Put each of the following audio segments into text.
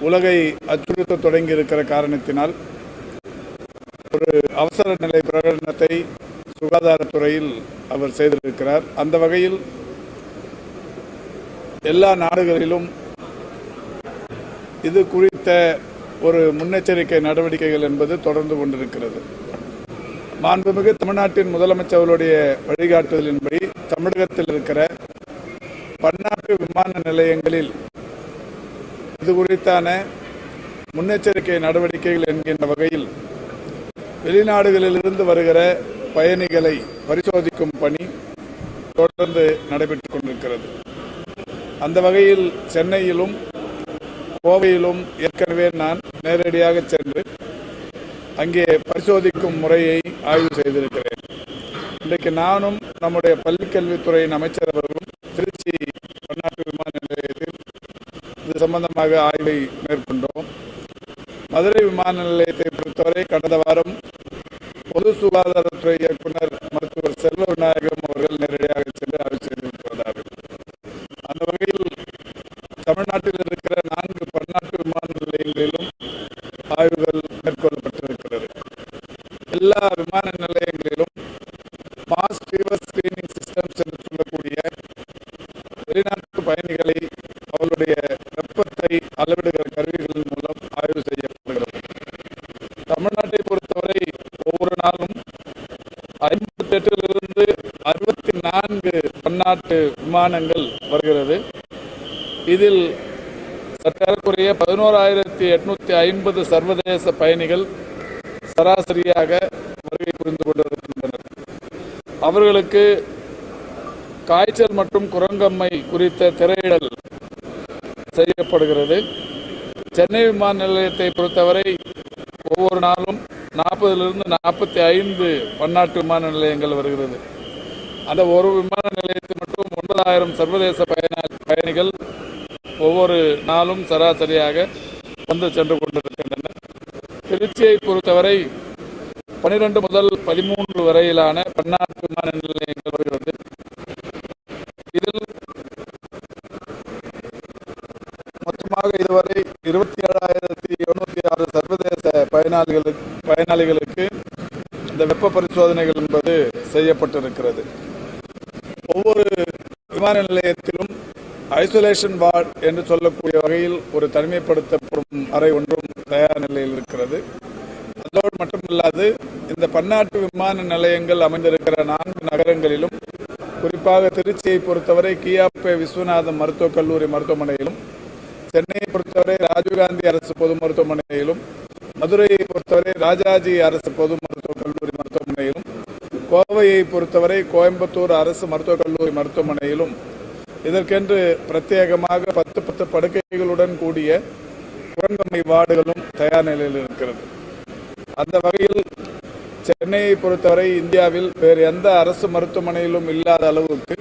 உலகை அச்சுறுத்த தொடங்கி இருக்கிற காரணத்தினால் ஒரு அவசர நிலை பிரகடனத்தை சுகாதாரத்துறையில் அவர் செய்திருக்கிறார். அந்த வகையில் எல்லா நாடுகளிலும் இது குறித்த ஒரு முன்னெச்சரிக்கை நடவடிக்கைகள் என்பது தொடர்ந்து கொண்டிருக்கிறது. மாண்புமிகு தமிழ்நாட்டின் முதலமைச்சர்களுடைய வழிகாட்டுதலின்படி தமிழகத்தில் இருக்கிற பன்னாட்டு விமான நிலையங்களில் இது குறித்தான முன்னெச்சரிக்கை நடவடிக்கைகள் என்கின்ற வகையில் வெளிநாடுகளிலிருந்து வருகிற பயணிகளை பரிசோதிக்கும் பணி தொடர்ந்து நடைபெற்றுக் கொண்டிருக்கிறது. அந்த வகையில் சென்னையிலும் கோவையிலும் ஏற்கனவே நான் நேரடியாக சென்று அங்கே பரிசோதிக்கும் முறையை ஆய்வு செய்திருக்கிறேன். இன்றைக்கு நானும் நம்முடைய பள்ளிக்கல்வித்துறையின் அமைச்சர் அவர்களும் திருச்சி பன்னாட்டு விமான நிலையத்தில் இது சம்பந்தமாக ஆய்வை மேற்கொண்டோம். மதுரை விமான நிலையத்தை பொறுத்தவரை கடந்த வாரம் பொது சுகாதாரத்துறை இயக்குநர் மருத்துவர் செல்வ விநாயகம் அவர்கள் நேரடியாக சென்று ஆய்வு செய்திருக்கிறார்கள். அந்த வகையில் தமிழ்நாட்டில் இருக்கிற 4 பன்னாட்டு விமான நிலையங்களிலும் ஆய்வுகள் மேற்கொள்ளப்பட்டிருக்கிறது. எல்லா விமான நிலையங்களிலும் மாஸ் ஃபீவர் ஸ்கிரீனிங் சிஸ்டம்ஸ் என்று சொல்லக்கூடிய வெளிநாட்டு பயணிகளை அவர்களுடைய வெப்பத்தை அளவிடுகிற கருவிகளின் மூலம் ஆய்வு செய்யப்படுகிறது. தமிழ்நாட்டை பொறுத்தவரை ஒவ்வொரு நாளும் 58 64 பன்னாட்டு விமானங்கள் வருகிறது. இதில் சற்றேறக்குறைய 11,850 சர்வதேச பயணிகள் சராசரியாக வருகை புரிந்து கொண்டிருக்கின்றனர். அவர்களுக்கு காய்ச்சல் மற்றும் குரங்கம்மை குறித்த திரையிடல் செய்யப்படுகிறது. சென்னை விமான நிலையத்தை பொறுத்தவரை ஒவ்வொரு நாளும் 40 45 பன்னாட்டு விமான நிலையங்கள் வருகிறது. அந்த ஒரு விமான நிலையத்தில் மட்டும் 9,000 சர்வதேச பயணிகள் ஒவ்வொரு நாளும் சராசரியாக வந்து சென்று கொண்டிருக்கின்றனர். திருச்சியை பொறுத்தவரை 12 முதல் 13 வரையிலான பன்னாட்டு விமான நிலையங்கள் வருகிறது. இதில் மொத்தமாக இதுவரை 27,706 சர்வதேச பயனாளிகளுக்கு இந்த வெப்ப பரிசோதனைகள் என்பது செய்யப்பட்டிருக்கிறது. ஒவ்வொரு விமான நிலையத்திலும் ஐசோலேஷன் வார்டு என்று சொல்லக்கூடிய வகையில் ஒரு தனிமைப்படுத்தப்படும் அறை ஒன்றும் தயார் நிலையில் இருக்கிறது. அதோடு மட்டுமல்லாது இந்த பன்னாட்டு விமான நிலையங்கள் அமைந்திருக்கிற 4 நகரங்களிலும் குறிப்பாக திருச்சியை பொறுத்தவரை கியாப்பே விஸ்வநாதம் மருத்துவக் கல்லூரி மருத்துவமனையிலும், சென்னையை பொறுத்தவரை ராஜீவ்காந்தி அரசு பொது மருத்துவமனையிலும், மதுரையை பொறுத்தவரை ராஜாஜி அரசு பொது மருத்துவக் கல்லூரி மருத்துவமனையிலும், கோவையை பொறுத்தவரை கோயம்புத்தூர் அரசு மருத்துவக் கல்லூரி மருத்துவமனையிலும் இதற்கென்று பிரத்யேகமாக 10 படுக்கைகளுடன் கூடிய குரங்கம்மை வார்டுகளும் தயார் நிலையில் இருக்கிறது. அந்த வகையில் சென்னையை பொறுத்தவரை இந்தியாவில் வேறு எந்த அரசு மருத்துவமனையிலும் இல்லாத அளவுக்கு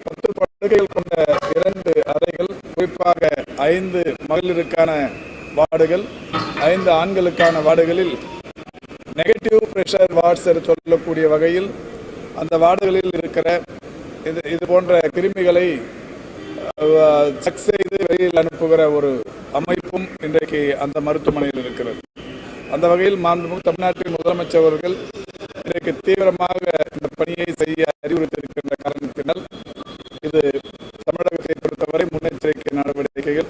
10 படுக்கைகள் கொண்ட 2 அறைகள், குறிப்பாக 5 மகளிருக்கான வார்டுகள், 5 ஆண்களுக்கான வார்டுகளில் நெகட்டிவ் பிரஷர் வார்ட்ஸ் என்று சொல்லக்கூடிய வகையில் அந்த வார்டுகளில் இருக்கிற இது போன்ற கிருமிகளை செக் செய்து வெளியில் அனுப்புகிற ஒரு அமைப்பும் இன்றைக்கு அந்த மருத்துவமனையில் இருக்கிறது. அந்த வகையில் மாண்புமிகு தமிழ்நாட்டின் முதலமைச்சர் அவர்கள் இன்றைக்கு தீவிரமாக இந்த பணியை செய்ய அறிவுறுத்தியிருக்கின்ற காரணத்தினால் இது தமிழகத்தை பொறுத்தவரை முன்னெச்சரிக்கை நடவடிக்கைகள்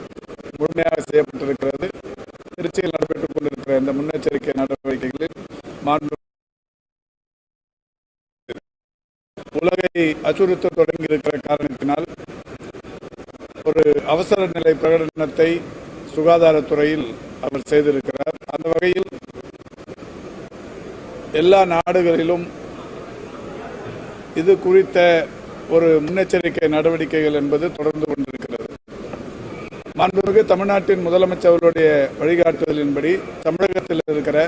முழுமையாக செய்யப்பட்டிருக்கிறது. திருச்சியில் நடைபெற்றுக் கொண்டிருக்கிற இந்த முன்னெச்சரிக்கை நடவடிக்கைகளில் உலகை அச்சுறுத்த தொடங்கி இருக்கிற காரணத்தினால் ஒரு அவசர நிலை பிரகடனத்தை சுகாதாரத்துறையில் அவர் செய்திருக்கிறார். அந்த வகையில் எல்லா நாடுகளிலும் இது குறித்த ஒரு முன்னெச்சரிக்கை நடவடிக்கைகள் என்பது தொடர்ந்து கொண்டிருக்கிறது. மாண்புமிகு தமிழ்நாட்டின் முதலமைச்சர்களுடைய வழிகாட்டுதலின்படி தமிழகத்தில் இருக்கிற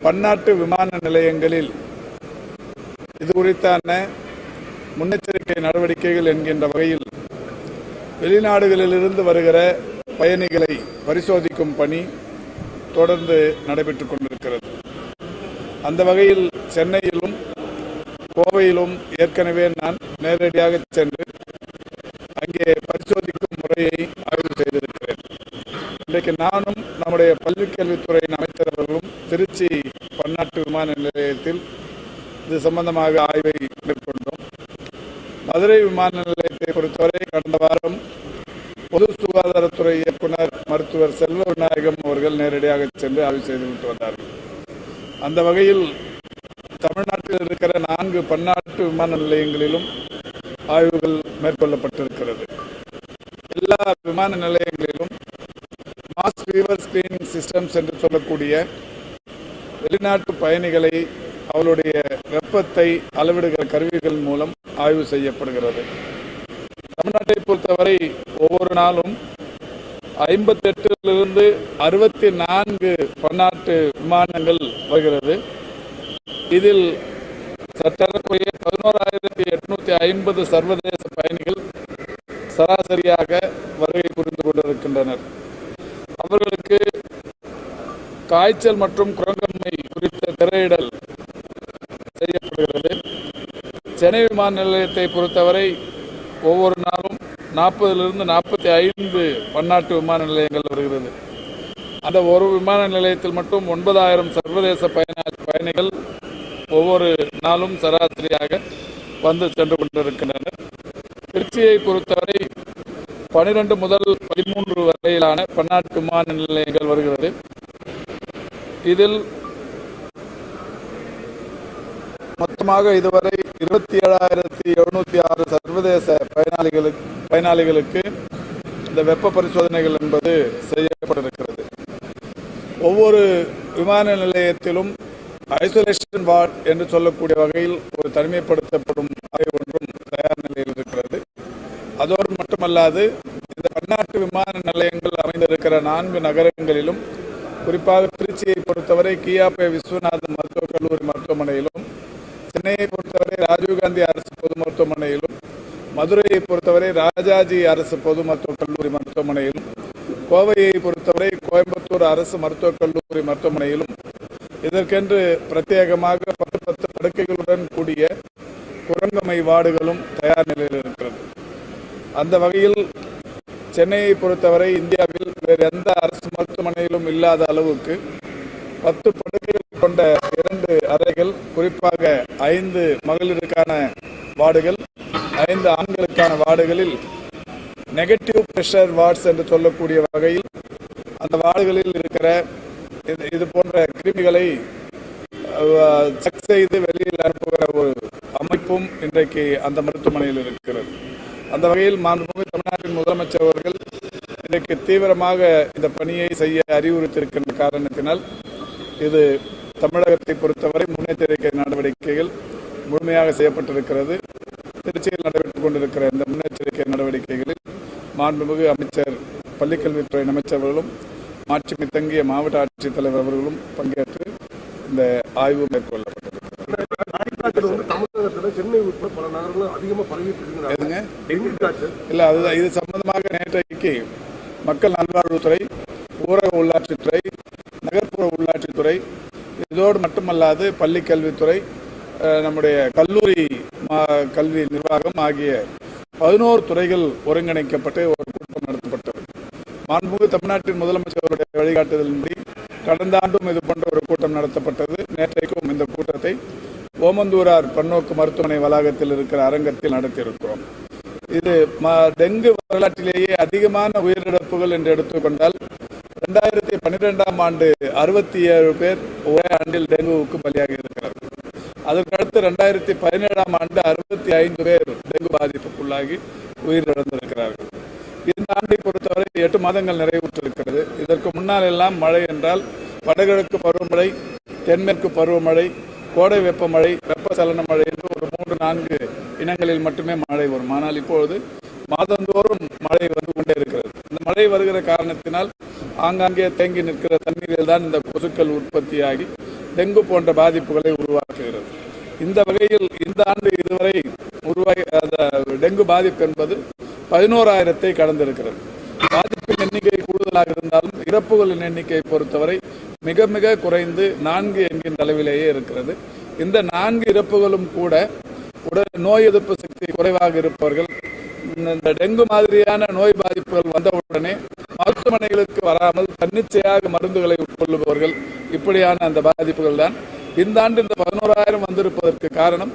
பன்னாட்டு விமான நிலையங்களில் இது குறித்தான முன்னெச்சரிக்கை நடவடிக்கைகள் என்கின்ற வகையில் வெளிநாடுகளிலிருந்து வருகிற பயணிகளை பரிசோதிக்கும் பணி தொடர்ந்து நடைபெற்றுக் கொண்டிருக்கிறது. அந்த வகையில் சென்னையிலும் கோவையிலும் ஏற்கனவே நான் நேரடியாக சென்று அங்கே பரிசோதிக்கும் முறையை ஆய்வு செய்திருக்கிறேன். இன்றைக்கு நானும் நம்முடைய பள்ளிக்கல்வித்துறையின் அமைச்சர் அவர்களும் திருச்சி பன்னாட்டு விமான நிலையத்தில் இது சம்பந்தமாக ஆய்வை மேற்கொண்டோம். மதுரை விமான நிலையத்தை பொறுத்தவரை கடந்த வாரம் பொது சுகாதாரத்துறை இயக்குனர் மருத்துவர் செல்வ விநாயகம் அவர்கள் நேரடியாக சென்று ஆய்வு செய்துவிட்டு வந்தார்கள். அந்த வகையில் தமிழ்நாட்டில் இருக்கிற 4 பன்னாட்டு விமான நிலையங்களிலும் ஆய்வுகள் மேற்கொள்ளப்பட்டிருக்கிறது. எல்லா விமான நிலையங்களிலும் மாஸ் ஃபீவர் ஸ்கிரீனிங் சிஸ்டம்ஸ் என்று சொல்லக்கூடிய வெளிநாட்டு பயணிகளை அவளுடைய வெப்பத்தை அளவிடுகிற கருவிகள் மூலம் ஆய்வு செய்யப்படுகிறது. தமிழ்நாட்டை பொறுத்தவரை ஒவ்வொரு நாளும் 58 64 பன்னாட்டு விமானங்கள் வருகிறது. இதில் சற்றக்குறைய 11,850 சர்வதேச பயணிகள் சராசரியாக வருகை புரிந்து கொண்டிருக்கின்றனர். அவர்களுக்கு காய்ச்சல் மற்றும் குரங்கம்மை குறித்த திரையிடல் செய்யப்படுகிறது. சென்னை விமான நிலையத்தை பொறுத்தவரை ஒவ்வொரு நாளும் 40 45 பன்னாட்டு விமான நிலையங்கள் வருகிறது. அந்த ஒரு விமான நிலையத்தில் மட்டும் 9,000 சர்வதேச பயணிகள் ஒவ்வொரு நாளும் சராசரியாக வந்து சென்று கொண்டிருக்கின்றனர். திருச்சியை பொறுத்தவரை 12 முதல் 13 வரையிலான பன்னாட்டு விமான நிலையங்கள் வருகிறது. இதில் மொத்தமாக இதுவரை 27,706 சர்வதேச பயனாளிகளுக்கு இந்த வெப்ப பரிசோதனைகள் என்பது செய்யப்பட்டிருக்கிறது. ஒவ்வொரு விமான நிலையத்திலும் ஐசோலேஷன் வார்டு என்று சொல்லக்கூடிய வகையில் ஒரு தனிமைப்படுத்தப்படும் அறை ஒன்றும் தயார் நிலையில் இருக்கிறது. அதோடு மட்டுமல்லாது இந்த பன்னாட்டு விமான நிலையங்கள் அமைந்திருக்கிற 4 நகரங்களிலும், குறிப்பாக திருச்சியை பொறுத்தவரை கியாபே விஸ்வநாதன் மருத்துவக் கல்லூரி மருத்துவமனையிலும், சென்னையை பொறுத்தவரை ராஜீவ்காந்தி அரசு பொது மருத்துவமனையிலும், மதுரையை பொறுத்தவரை ராஜாஜி அரசு பொது மருத்துவக் கல்லூரி மருத்துவமனையிலும், கோவையை பொறுத்தவரை கோயம்புத்தூர் அரசு மருத்துவக் கல்லூரி மருத்துவமனையிலும் இதற்கென்று பிரத்யேகமாக 10 படுக்கைகளுடன் கூடிய குரங்கம்மை வார்டுகளும் தயார் நிலையில் இருக்கிறது. அந்த வகையில் சென்னையை பொறுத்தவரை இந்தியாவில் வேறு எந்த அரசு மருத்துவமனையிலும் இல்லாத அளவுக்கு 10 படுக்கைகள் கொண்ட 2 அறைகள், குறிப்பாக 5 மகளிருக்கான வார்டுகள், 5 ஆண்களுக்கான வார்டுகளில் நெகட்டிவ் பிரஷர் வார்ட்ஸ் என்று சொல்லக்கூடிய வகையில் அந்த வார்டுகளில் இருக்கிற இது போன்ற கிருமிகளை செக் செய்து வெளியில் அனுப்புகிற ஒரு அமைப்பும் இன்றைக்கு அந்த மருத்துவமனையில் இருக்கிறது. அந்த வகையில் மாண்புமிகு தமிழ்நாட்டின் முதலமைச்சர் அவர்கள் இன்றைக்கு தீவிரமாக இந்த பணியை செய்ய அறிவுறுத்தியிருக்கின்ற காரணத்தினால் இது தமிழகத்தை பொறுத்தவரை முன்னெச்சரிக்கை நடவடிக்கைகள் முழுமையாக செய்யப்பட்டிருக்கிறது. திருச்சியில் நடைபெற்றுக் கொண்டிருக்கிற இந்த முன்னெச்சரிக்கை நடவடிக்கைகளில் மாண்புமிகு அமைச்சர் பள்ளிக்கல்வித்துறை அமைச்சர்களும் மாட்சிமை தங்கிய மாவட்ட ஆட்சித்தலைவர் அவர்களும் பங்கேற்று இந்த ஆய்வு மேற்கொள்ளப்பட்டது. இது சம்பந்தமாக நேற்றைக்கு மக்கள் நல்வாழ்வுத்துறை, ஊரக உள்ளாட்சித்துறை, நகர்ப்புற உள்ளாட்சித்துறை, இதோடு மட்டுமல்லாது பள்ளிக்கல்வித்துறை, நம்முடைய கல்லூரி கல்வி நிர்வாகம் ஆகிய 11 துறைகள் ஒருங்கிணைக்கப்பட்டு ஒரு கூட்டம் நடத்தப்பட்டது. மாண்புமிகு தமிழ்நாட்டின் முதலமைச்சர்களுடைய வழிகாட்டுதலின்படி கடந்த ஆண்டும் இது போன்ற ஒரு கூட்டம் நடத்தப்பட்டது. நேற்றைக்கும் இந்த கூட்டத்தை ஓமந்தூரார் பன்னோக்கு மருத்துவமனை வளாகத்தில் இருக்கிற அரங்கத்தில் நடத்தியிருக்கிறோம். இது டெங்கு வரலாற்றிலேயே அதிகமான உயிரிழப்புகள் என்று எடுத்துக்கொண்டால் 2012ஆம் ஆண்டு 67 பேர் ஒரே ஆண்டில் டெங்குவுக்கு பலியாகி இருக்கிறார்கள். அதற்கடுத்து 2017ஆம் ஆண்டு 65 பேர் டெங்கு பாதிப்புக்குள்ளாகி உயிரிழந்திருக்கிறார்கள். இந்த ஆண்டை பொறுத்தவரை 8 மாதங்கள் நிறைவுற்றிருக்கிறது. இதற்கு முன்னால் எல்லாம் மழை என்றால் வடகிழக்கு பருவமழை, தென்மேற்கு பருவமழை, கோடை வெப்பமழை, வெப்பசலன மழை என்று ஒரு 3-4 இனங்களில் மட்டுமே மழை வரும். ஆனால் இப்பொழுது மாதந்தோறும் மழை வந்து கொண்டே இருக்கிறது. இந்த மழை வருகிற காரணத்தினால் ஆங்காங்கே தேங்கி நிற்கிற தண்ணீரில் தான் இந்த கொசுக்கள் உற்பத்தியாகி டெங்கு போன்ற பாதிப்புகளை உருவாக்குகிறது. இந்த வகையில் இந்த ஆண்டு இதுவரை டெங்கு பாதிப்பு என்பது 11,000 கடந்திருக்கிறது. பாதிப்பின் எண்ணிக்கை கூடுதலாக இருந்தாலும் இறப்புகளின் எண்ணிக்கை பொறுத்தவரை மிக மிக குறைந்து 4 என்கின்ற அளவிலேயே இருக்கிறது. இந்த 4 இறப்புகளும் கூட நோய் எதிர்ப்பு சக்தி குறைவாக இருப்பவர்கள், இந்த டெங்கு மாதிரியான நோய் பாதிப்புகள் வந்தவுடனே மருத்துவ மருத்துவமனைகளுக்கு வராமல் தன்னிச்சையாக மருந்துகளை உட்கொள்ளுபவர்கள், இப்படியான அந்த பாதிப்புகள் தான். இந்த ஆண்டு இந்த 11,000 வந்திருப்பதற்கு காரணம்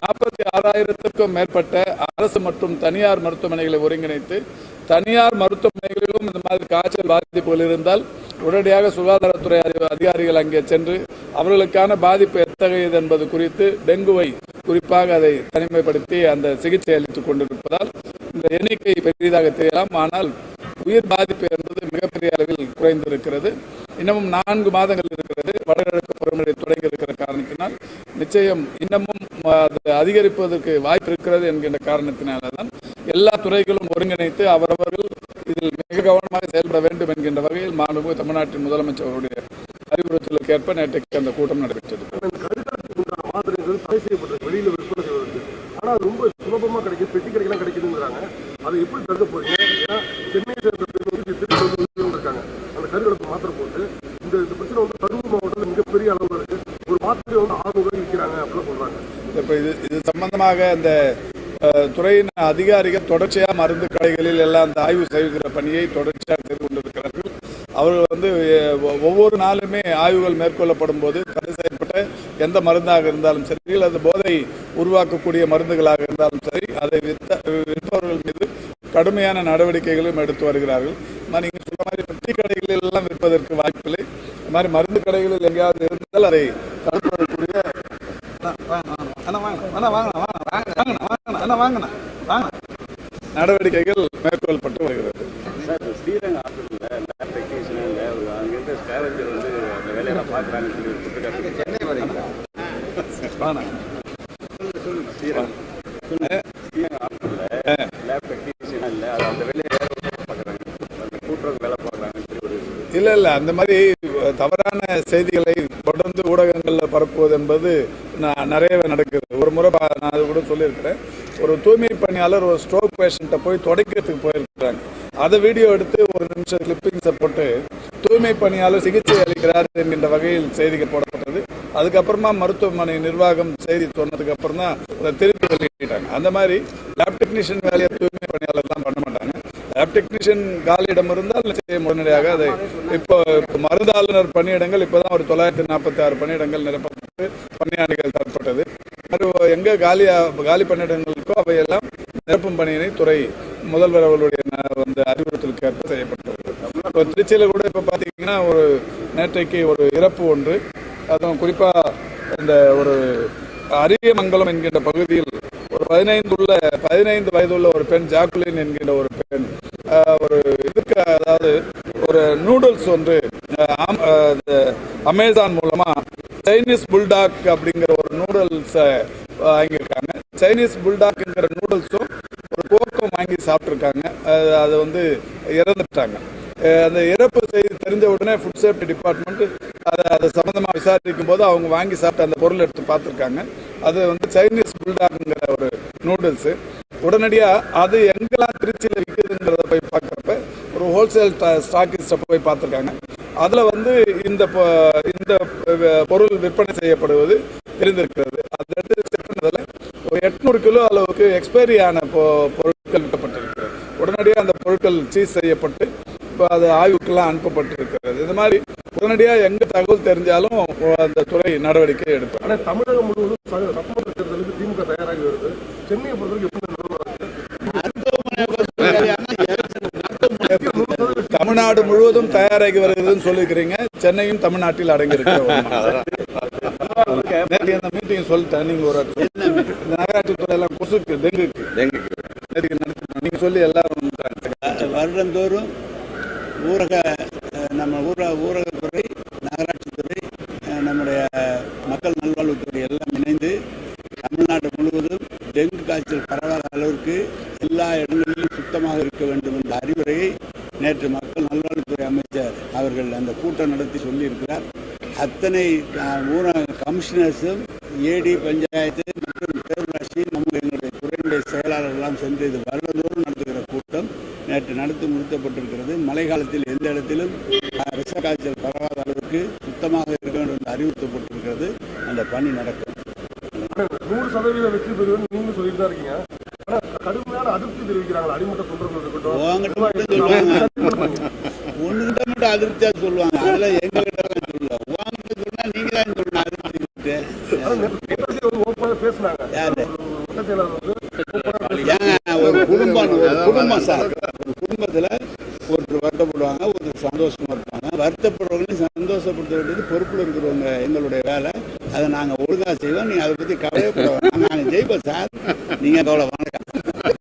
46,000க்கும் மேற்பட்ட அரசு மற்றும் தனியார் மருத்துவமனைகளை ஒருங்கிணைத்து, தனியார் மருத்துவமனைகளிலும் இந்த மாதிரி காய்ச்சல் பாதிப்புகள் இருந்தால் உடனடியாக சுகாதாரத்துறை அதிகாரிகள் அங்கே சென்று அவர்களுக்கான பாதிப்பு எத்தகையது என்பது குறித்து டெங்குவை குறிப்பாக அதை தனிமைப்படுத்தி அந்த சிகிச்சை அளித்துக் கொண்டிருப்பதால் இந்த எண்ணிக்கை பெரிதாக தெரியலாம். ஆனால் உயிர் பாதிப்பு என்பது மிகப்பெரிய அளவில் குறைந்திருக்கிறது. இன்னமும் 4 மாதங்கள் இருக்கிறது. வடகிழக்கு பருவமழை தொடங்கி இருக்கிற காரணத்தினால் நிச்சயம் இன்னமும் அதிகரிப்பதற்கு வாய்ப்பு இருக்கிறது என்கின்ற காரணத்தினால்தான் எல்லா துறைகளும் ஒருங்கிணைத்து அவரவர்கள் இதில் மிக கவனமாக செயல்பட வேண்டும் என்கின்ற வகையில் மாண்புமிகு தமிழ்நாட்டின் முதலமைச்சர் அவருடைய அறிவுறுத்தலுக்கு ஏற்ப நேற்றைக்கு அந்த கூட்டம் நடைபெற்றது. வெளியில விற்பனை செய்வதற்கு ஆனால் ரொம்ப சுலபமா கிடைக்கும், பெட்டி கடைக்கெல்லாம் கிடைக்குதுங்கிறாங்க. அதை எப்படி தடுக்க போறீங்க? ஏன்னா சென்னையை சேர்ந்த பெண் இருக்காங்க, அந்த கருவிகளுக்கு மாத்திரை போட்டு இந்த பிரச்சனை வந்து கரூர் மாவட்டத்தில் மிகப்பெரிய அளவில் இருக்கு. ஒரு மாத்திரை வந்து 600 ரூபாய் விற்கிறாங்க அப்படின்னு சொல்றாங்க. இப்ப இது சம்பந்தமாக இந்த துறையின் அதிகாரிகள் தொடர்ச்சியாக மருந்து கடைகளில் எல்லாம் அந்த ஆய்வு செய்கிற பணியை தொடர்ச்சியாக செய்து கொண்டிருக்கிறார்கள். அவர்கள் வந்து ஒவ்வொரு நாளுமே ஆய்வுகள் மேற்கொள்ளப்படும் போது தடை செய்யப்பட்ட எந்த மருந்தாக இருந்தாலும் சரி, அல்லது போதை உருவாக்கக்கூடிய மருந்துகளாக இருந்தாலும் சரி, அதை விற்பவர்கள் மீது கடுமையான நடவடிக்கைகளும் எடுத்து வருகிறார்கள். நீங்கள் சொல்ற மாதிரி பெட்டி கடைகளில் எல்லாம் விற்பதற்கு வாய்ப்பில்லை. இந்த மாதிரி மருந்து கடைகளில் எங்கேயாவது இருந்தால் அதை தடுப்பதற்குரிய நடவடிக்கைகள் மேற்கொள்ளப்பட்டு வருகிறது. இல்ல அந்த மாதிரி தவறான செய்திகளை தொடர்ந்து ஊடகங்களில் பரப்புவது என்பது நிறையவே நடக்குது. ஒரு முறை நான் அது கூட சொல்லியிருக்கிறேன். ஒரு தூய்மை பணியாளர் ஒரு ஸ்ட்ரோக் பேஷண்ட்டை போய் துடைக்கிறதுக்கு போயிருக்கிறாங்க. அதை வீடியோ எடுத்து ஒரு நிமிஷம் கிளிப்பிங்ஸை போட்டு தூய்மை பணியாளர் சிகிச்சை அளிக்கிறார் என்கின்ற வகையில் செய்திகள் போடப்பட்டது. அதுக்கப்புறமா மருத்துவமனை நிர்வாகம் செய்தி சொன்னதுக்கு அப்புறம் தான் அதை திருப்பி வெளியிட்டாங்க. அந்த மாதிரி லேப் டெக்னீஷியன் வேலையை தூய்மை பணியாளர் தான் பண்ண மாட்டாங்க. லேப் டெக்னீஷியன் காலியிடம் இருந்தால் நிச்சயம் உடனடியாக அதை இப்போ மருந்தாளுநர் பணியிடங்கள் இப்போதான் ஒரு 946 பணியிடங்கள் நிரப்பப்பட்டு பணியாளர்கள் தரப்பட்டது. எங்க காலி பணியிடங்களுக்கோ அவையெல்லாம் நிரப்பும் பணியினை துறை முதல்வர் அவர்களுடைய அறிவுறுத்தலுக்கு ஏற்ப செய்யப்பட்டது. திருச்சியில் கூட இப்போ பார்த்தீங்கன்னா ஒரு நேற்றைக்கு ஒரு இறப்பு ஒன்று, அதுவும் குறிப்பாக இந்த ஒரு அரியமங்கலம் என்கின்ற பகுதியில் ஒரு 15 வயதுள்ள ஒரு பெண் ஜாக்குலின் என்கின்ற ஒரு பெண் ஒரு இதுக்கு, அதாவது ஒரு நூடுல்ஸ் ஒன்று அமேசான் மூலமா சைனீஸ் புல்டாக் அப்படிங்கிற ஒரு நூடுல்ஸை வாங்கியிருக்காங்க. சைனீஸ் புல்டாக்ங்கிற நூடுல்ஸும் ஒரு கோக்கும் வாங்கி சாப்பிட்ருக்காங்க. அது வந்து இறந்துட்டாங்க. அந்த இறப்பு செய்தி தெரிஞ்ச உடனே ஃபுட் சேஃப்டி டிபார்ட்மெண்ட் அதை சம்பந்தமாக விசாரிக்கும் போது அவங்க வாங்கி சாப்பிட்டு அந்த பொருள் எடுத்து பார்த்துருக்காங்க. அது வந்து சைனீஸ் புல்டாக்ங்கிற ஒரு நூடுல்ஸு. உடனடியாக அது எங்கெல்லாம் திருச்சியில் விற்குதுங்கிறத போய் பார்க்குறப்ப ஒரு ஹோல்சேல் ஸ்டாக்கிஸ்ட்டை போய் பார்த்துருக்காங்க. அதில் வந்து இந்த பொருள் விற்பனை செய்யப்படுவது தெரிந்திருக்கிறது. அதை எடுத்து செக் பண்ணதில் ஒரு 800 கிலோ அளவுக்கு எக்ஸ்பைரி ஆன பொருட்கள் விற்கப்பட்டிருக்கிறது. உடனடியாக அந்த பொருட்கள் சீஸ் செய்யப்பட்டு இப்போ அது ஆய்வுக்கெல்லாம் அனுப்பப்பட்டிருக்கிறது. இந்த மாதிரி உடனடியாக எங்க தகவல் தெரிஞ்சாலும் அந்த துறை நடவடிக்கை எடுக்கும். ஆனால் தமிழகம் முழுவதும் சட்டமன்ற தேர்தலுக்கு திமுக தயாராகி வருது. சென்னையை பொறுத்தவரைக்கும் தமிழ்நாடு முழுவதும் தயாராகி வருகிறதுன்னு சொல்லிக்கிறீங்க. சென்னையும் தமிழ்நாட்டில் அடங்கியிருக்கிற மீட்டிங் சொல்லிட்டேன். நீங்க ஒரு நகராட்சி துறை எல்லாம் கொசுக்கு டெங்குக்கு நீங்க சொல்லி எல்லாரும் வருடந்தோறும் ஊரகத்துறை, நகராட்சித்துறை, நம்முடைய மக்கள் நல்வாழ்வுத்துறை எல்லாம் இணைந்து தமிழ்நாடு முழுவதும் டெங்கு காய்ச்சல் பரவாத அளவிற்கு எல்லா இடங்களிலும் சுத்தமாக இருக்க வேண்டும் என்ற அறிவுரையை நேற்று மக்கள் நல்வாழ்வுத்துறை அமைச்சர் அவர்கள் அந்த கூட்டம் நடத்தி சொல்லியிருக்கிறார். அத்தனை கமிஷனர்ஸும், ஏடி, பஞ்சாயத்து மற்றும் பேரூராட்சி எங்களுடைய துறையினுடைய செயலாளர்களெல்லாம் சென்று இது வருடந்தோறும் நடத்துகிற கூட்டம் நேற்று நடத்தி முடிக்கப்பட்டிருக்கிறது. மழை காலத்தில் எந்த இடத்திலும் விஷ காய்ச்சல் பரவாத அளவுக்கு சுத்தமாக இருக்க வேண்டும் என்று அறிவுறுத்தப்பட்டிருக்கிறது. அந்த பணி நடக்கும். 100% வெற்றி பெறுவது நீங்க சொல்லிட்டு தான் இருக்கீங்க. கடுமையான அதிருப்தி தெரிவிக்கிறாங்க அடிமட்ட தொண்டர்கள் இருக்கட்டும். அதிருப்தியா சொல்லுவாங்க. அதுல எங்ககிட்ட எல்லாம் சொல்லல. உங்ககிட்ட சொன்னா நீங்க தான் சொல்லணும் அதிருப்தி. ஒரு குடும்பம் சார், ஒரு குடும்பத்துல ஒருத்தர் வருத்தப்படுவாங்க, ஒருத்தர் சந்தோஷமா இருப்பாங்க. வருத்தப்படுறவங்களையும் சந்தோஷப்படுத்த வேண்டியது பொறுப்புல இருக்கிறவங்க எங்களுடைய வேலை. அதை நாங்க ஒழுங்கா செய்வோம். நீங்க அதை பத்தி கவலையப்பட வேண்டாம். நாங்க ஜெயிப்போம் சார், நீங்க கவலை